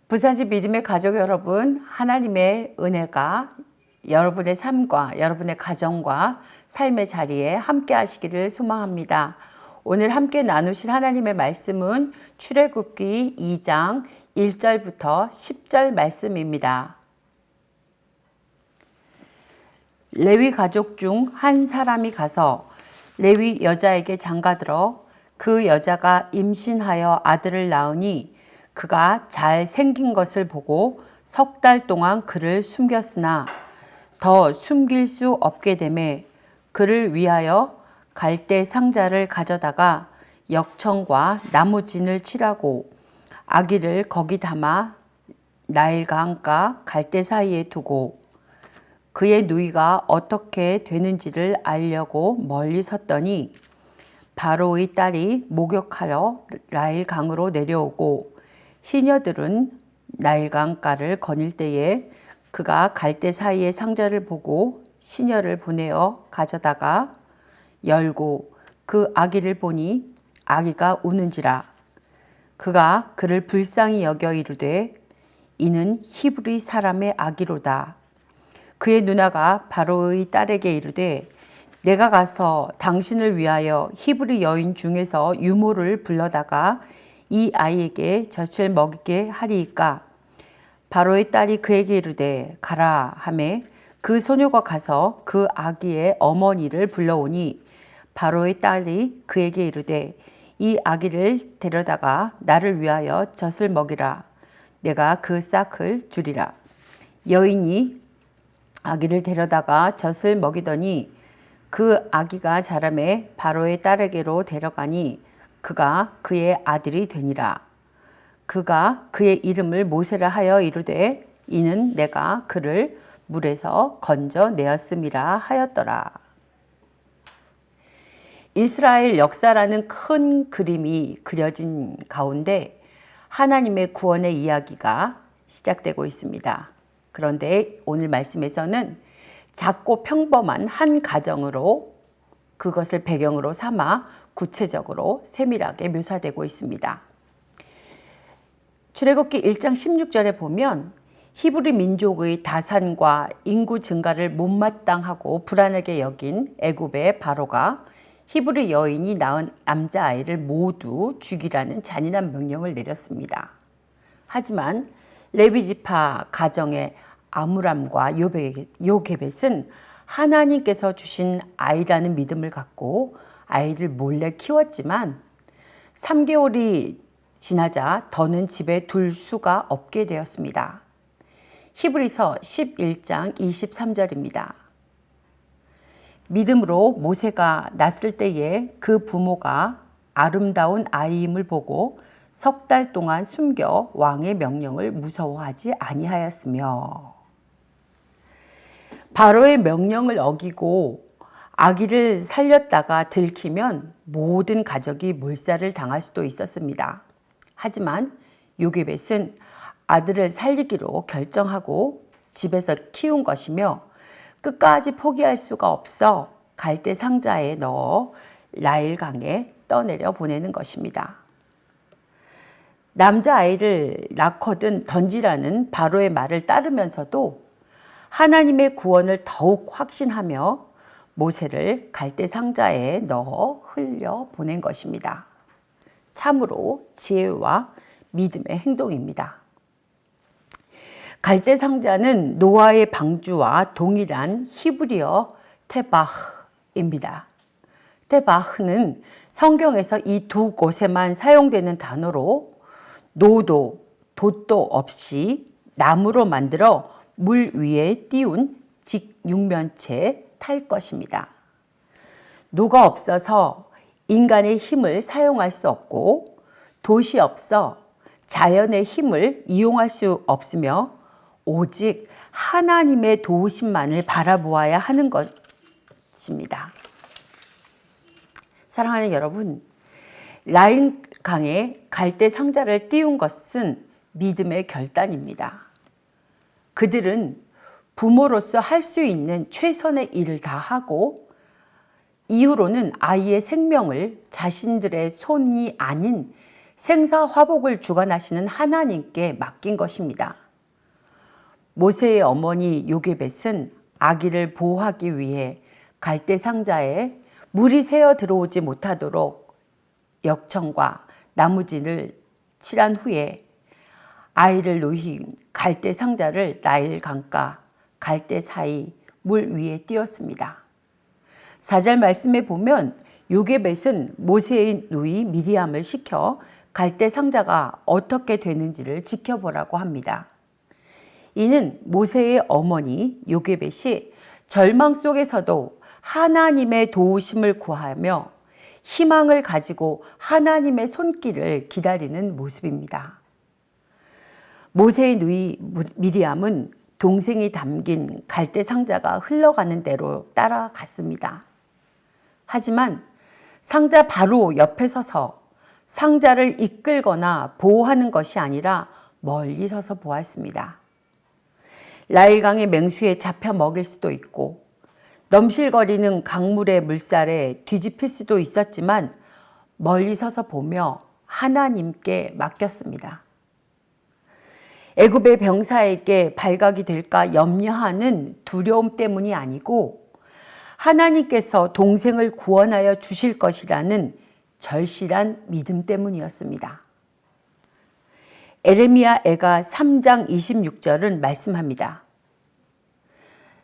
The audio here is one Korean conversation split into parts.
부산지 믿음의 가족 여러분, 하나님의 은혜가 여러분의 삶과 여러분의 가정과 삶의 자리에 함께 하시기를 소망합니다. 오늘 함께 나누실 하나님의 말씀은 출애굽기 2장 1절부터 10절 말씀입니다. 레위 가족 중 한 사람이 가서 레위 여자에게 장가들어 그 여자가 임신하여 아들을 낳으니 그가 잘 생긴 것을 보고 석 달 동안 그를 숨겼으나 더 숨길 수 없게 되매 그를 위하여 갈대 상자를 가져다가 역청과 나무진을 칠하고 아기를 거기 담아 나일 강가 갈대 사이에 두고 그의 누이가 어떻게 되는지를 알려고 멀리 섰더니 바로의 딸이 목욕하러 나일 강으로 내려오고 시녀들은 나일 강가를 거닐 때에 그가 갈대 사이의 상자를 보고 시녀를 보내어 가져다가 열고 그 아기를 보니 아기가 우는지라 그가 그를 불쌍히 여겨 이르되 이는 히브리 사람의 아기로다. 그의 누나가 바로의 딸에게 이르되 내가 가서 당신을 위하여 히브리 여인 중에서 유모를 불러다가 이 아이에게 젖을 먹이게 하리이까. 바로의 딸이 그에게 이르되 가라 하매 그 소녀가 가서 그 아기의 어머니를 불러오니 바로의 딸이 그에게 이르되 이 아기를 데려다가 나를 위하여 젖을 먹이라. 내가 그 싹을 주리라. 여인이 아기를 데려다가 젖을 먹이더니 그 아기가 자라매 바로의 딸에게로 데려가니 그가 그의 아들이 되니라. 그가 그의 이름을 모세라 하여 이르되 이는 내가 그를 물에서 건져내었음이라 하였더라. 이스라엘 역사라는 큰 그림이 그려진 가운데 하나님의 구원의 이야기가 시작되고 있습니다. 그런데 오늘 말씀에서는 작고 평범한 한 가정으로 그것을 배경으로 삼아 구체적으로 세밀하게 묘사되고 있습니다. 출애굽기 1장 16절에 보면 히브리 민족의 다산과 인구 증가를 못마땅하고 불안하게 여긴 애굽의 바로가 히브리 여인이 낳은 남자아이를 모두 죽이라는 잔인한 명령을 내렸습니다. 하지만 레위지파 가정의 아므람과 요게벳은 하나님께서 주신 아이라는 믿음을 갖고 아이를 몰래 키웠지만 3개월이 지나자 더는 집에 둘 수가 없게 되었습니다. 히브리서 11장 23절입니다. 믿음으로 모세가 낳았을 때에 그 부모가 아름다운 아이임을 보고 석 달 동안 숨겨 왕의 명령을 무서워하지 아니하였으며 바로의 명령을 어기고 아기를 살렸다가 들키면 모든 가족이 몰살을 당할 수도 있었습니다. 하지만 요게벳은 아들을 살리기로 결정하고 집에서 키운 것이며 끝까지 포기할 수가 없어 갈대 상자에 넣어 나일강에 떠내려 보내는 것입니다. 남자아이를 낳거든 던지라는 바로의 말을 따르면서도 하나님의 구원을 더욱 확신하며 모세를 갈대 상자에 넣어 흘려 보낸 것입니다. 참으로 지혜와 믿음의 행동입니다. 갈대 상자는 노아의 방주와 동일한 히브리어 테바흐입니다. 테바흐는 성경에서 이 두 곳에만 사용되는 단어로 노도, 돛도 없이 나무로 만들어 물 위에 띄운 직육면체에 탈 것입니다. 노가 없어서 인간의 힘을 사용할 수 없고 돛이 없어 자연의 힘을 이용할 수 없으며 오직 하나님의 도우심만을 바라보아야 하는 것입니다. 사랑하는 여러분, 나일 강에 갈대 상자를 띄운 것은 믿음의 결단입니다. 그들은 부모로서 할 수 있는 최선의 일을 다 하고 이후로는 아이의 생명을 자신들의 손이 아닌 생사화복을 주관하시는 하나님께 맡긴 것입니다. 모세의 어머니 요게벳은 아기를 보호하기 위해 갈대 상자에 물이 새어 들어오지 못하도록 역청과 나무진을 칠한 후에 아이를 놓인 갈대 상자를 나일 강가 갈대 사이 물 위에 띄웠습니다. 4절 말씀에 보면 요게벳은 모세의 누이 미리암을 시켜 갈대 상자가 어떻게 되는지를 지켜보라고 합니다. 이는 모세의 어머니 요게벳이 절망 속에서도 하나님의 도우심을 구하며 희망을 가지고 하나님의 손길을 기다리는 모습입니다. 모세의 누이 미리암은 동생이 담긴 갈대 상자가 흘러가는 대로 따라갔습니다. 하지만 상자 바로 옆에 서서 상자를 이끌거나 보호하는 것이 아니라 멀리 서서 보았습니다. 나일강의 맹수에 잡혀 먹일 수도 있고 넘실거리는 강물의 물살에 뒤집힐 수도 있었지만 멀리 서서 보며 하나님께 맡겼습니다. 애굽의 병사에게 발각이 될까 염려하는 두려움 때문이 아니고 하나님께서 동생을 구원하여 주실 것이라는 절실한 믿음 때문이었습니다. 에레미야 애가 3장 26절은 말씀합니다.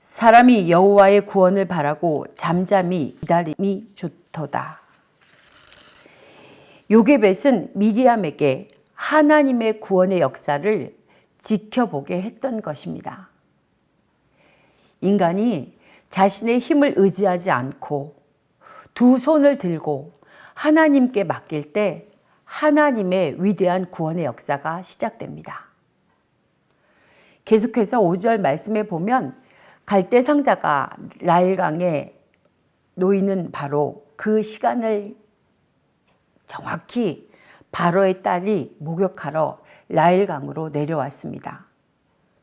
사람이 여호와의 구원을 바라고 잠잠히 기다림이 좋도다. 요게벳은 미리암에게 하나님의 구원의 역사를 지켜보게 했던 것입니다. 인간이 자신의 힘을 의지하지 않고 두 손을 들고 하나님께 맡길 때 하나님의 위대한 구원의 역사가 시작됩니다. 계속해서 5절 말씀에 보면 갈대 상자가 나일강에 놓이는 바로 그 시간을 정확히 바로의 딸이 목욕하러 나일강으로 내려왔습니다.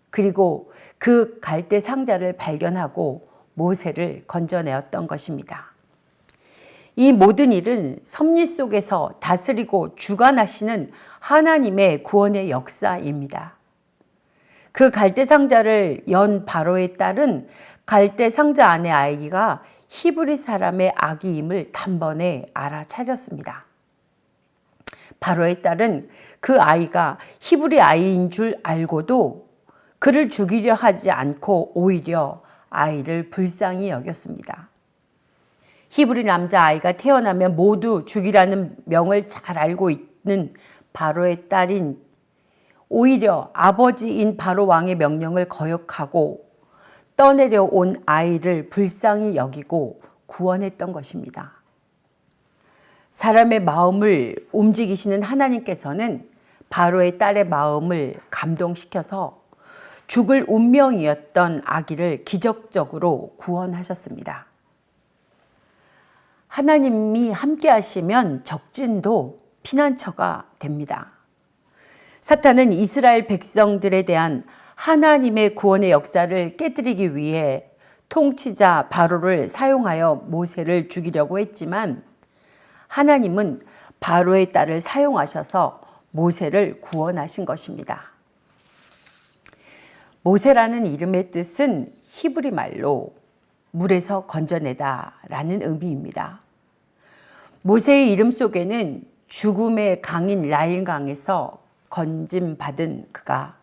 그리고 그 갈대 상자를 발견하고 모세를 건져내었던 것입니다. 이 모든 일은 섭리 속에서 다스리고 주관하시는 하나님의 구원의 역사입니다. 그 갈대 상자를 연 바로의 딸은 갈대 상자 안의 아기가 히브리 사람의 아기임을 단번에 알아차렸습니다. 바로의 딸은 그 아이가 히브리 아이인 줄 알고도 그를 죽이려 하지 않고 오히려 아이를 불쌍히 여겼습니다. 히브리 남자 아이가 태어나면 모두 죽이라는 명을 잘 알고 있는 바로의 딸인 오히려 아버지인 바로 왕의 명령을 거역하고 떠내려 온 아이를 불쌍히 여기고 구원했던 것입니다. 사람의 마음을 움직이시는 하나님께서는 바로의 딸의 마음을 감동시켜서 죽을 운명이었던 아기를 기적적으로 구원하셨습니다. 하나님이 함께 하시면 적진도 피난처가 됩니다. 사탄은 이스라엘 백성들에 대한 하나님의 구원의 역사를 깨뜨리기 위해 통치자 바로를 사용하여 모세를 죽이려고 했지만 하나님은 바로의 딸을 사용하셔서 모세를 구원하신 것입니다. 모세라는 이름의 뜻은 히브리 말로 물에서 건져내다라는 의미입니다. 모세의 이름 속에는 죽음의 강인 나일강에서 건짐받은 그가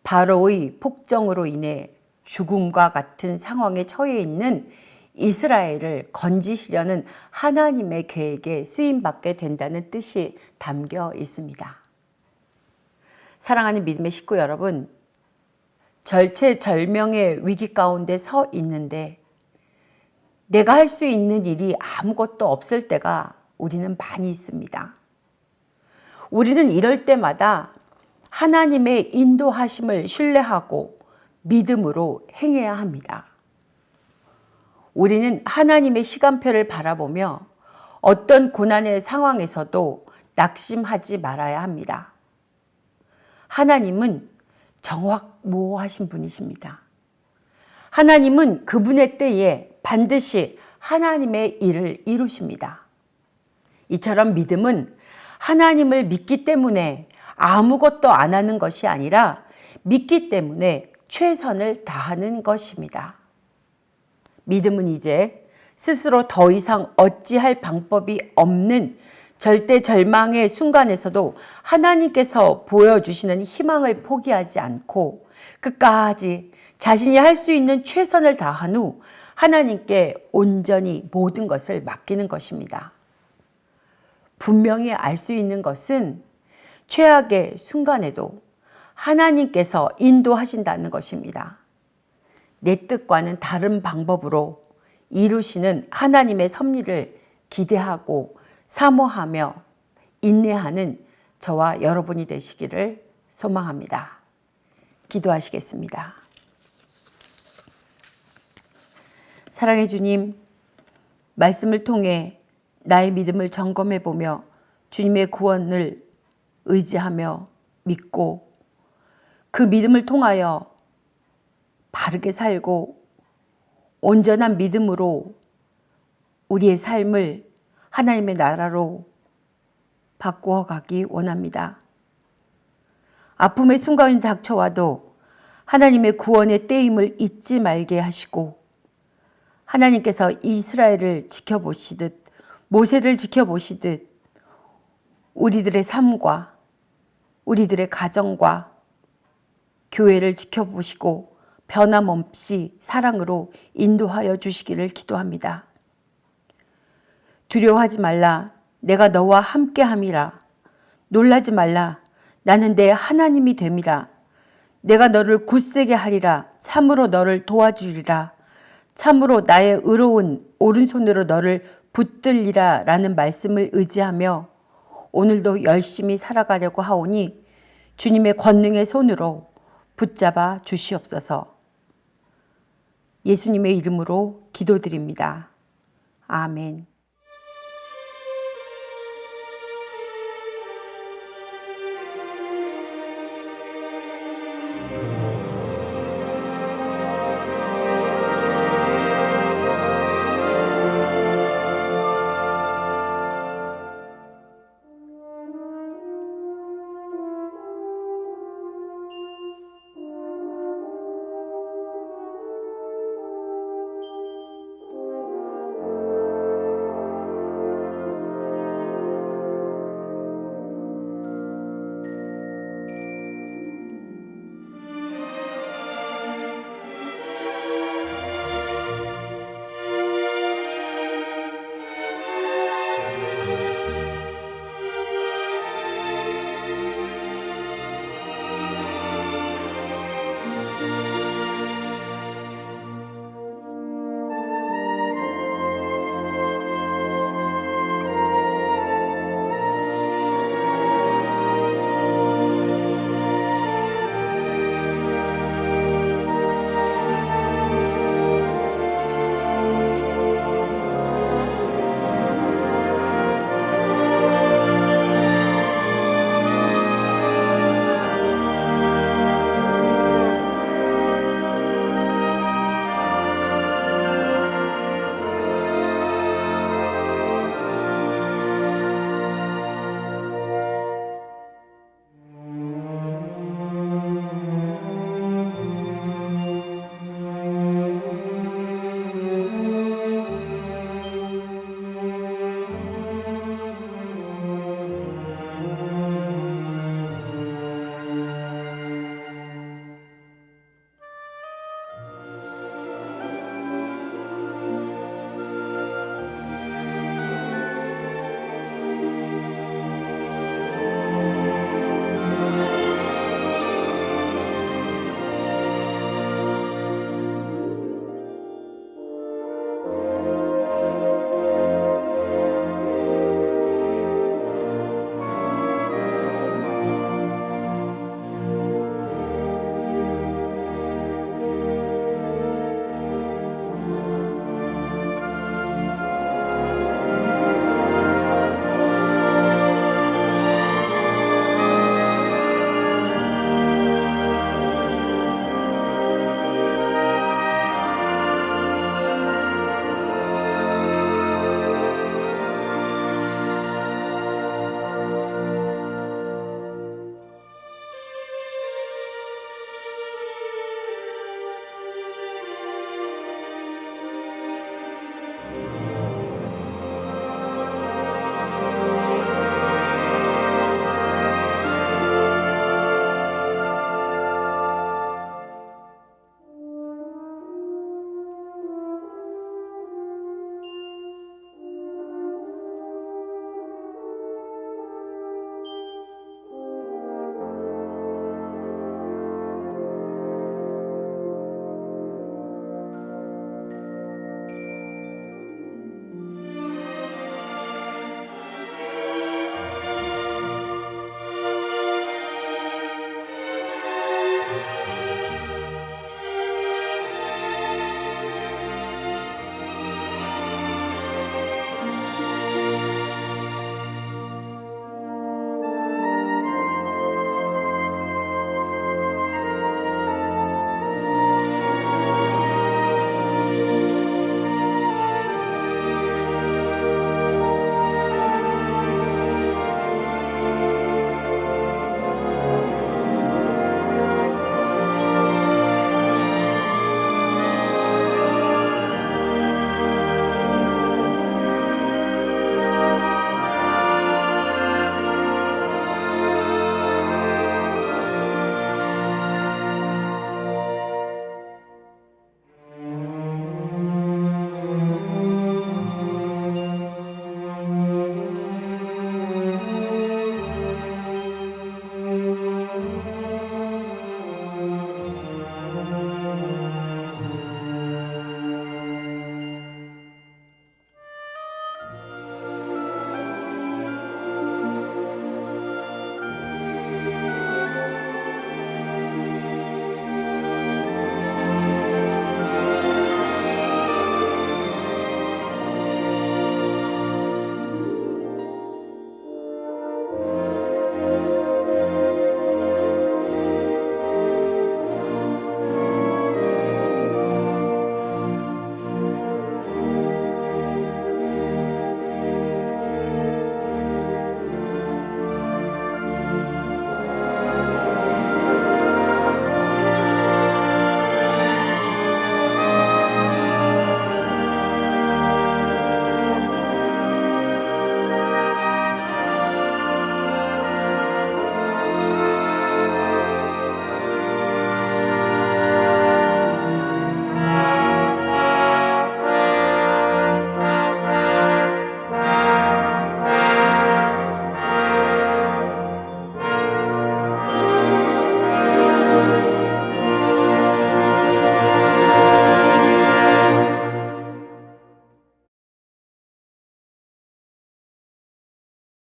바로의 폭정으로 인해 죽음과 같은 상황에 처해 있는 이스라엘을 건지시려는 하나님의 계획에 쓰임받게 된다는 뜻이 담겨 있습니다. 사랑하는 믿음의 식구 여러분, 절체절명의 위기 가운데 서 있는데 내가 할 수 있는 일이 아무것도 없을 때가 우리는 많이 있습니다. 우리는 이럴 때마다 하나님의 인도하심을 신뢰하고 믿음으로 행해야 합니다. 우리는 하나님의 시간표를 바라보며 어떤 고난의 상황에서도 낙심하지 말아야 합니다. 하나님은 정확모호하신 분이십니다. 하나님은 그분의 때에 반드시 하나님의 일을 이루십니다. 이처럼 믿음은 하나님을 믿기 때문에 아무것도 안 하는 것이 아니라 믿기 때문에 최선을 다하는 것입니다. 믿음은 이제 스스로 더 이상 어찌할 방법이 없는 절대 절망의 순간에서도 하나님께서 보여주시는 희망을 포기하지 않고 끝까지 자신이 할 수 있는 최선을 다한 후 하나님께 온전히 모든 것을 맡기는 것입니다. 분명히 알 수 있는 것은 최악의 순간에도 하나님께서 인도하신다는 것입니다. 내 뜻과는 다른 방법으로 이루시는 하나님의 섭리를 기대하고 사모하며 인내하는 저와 여러분이 되시기를 소망합니다. 기도하시겠습니다. 사랑의 주님, 말씀을 통해 나의 믿음을 점검해 보며 주님의 구원을 의지하며 믿고 그 믿음을 통하여 바르게 살고 온전한 믿음으로 우리의 삶을 하나님의 나라로 바꾸어 가기 원합니다. 아픔의 순간이 닥쳐와도 하나님의 구원의 때임을 잊지 말게 하시고 하나님께서 이스라엘을 지켜보시듯 모세를 지켜보시듯 우리들의 삶과 우리들의 가정과 교회를 지켜보시고 변함없이 사랑으로 인도하여 주시기를 기도합니다. 두려워하지 말라. 내가 너와 함께함이라. 놀라지 말라. 나는 내 하나님이 됨이라. 내가 너를 굳세게 하리라. 참으로 너를 도와주리라. 참으로 나의 의로운 오른손으로 너를 붙들리라 라는 말씀을 의지하며 오늘도 열심히 살아가려고 하오니 주님의 권능의 손으로 붙잡아 주시옵소서. 예수님의 이름으로 기도드립니다. 아멘.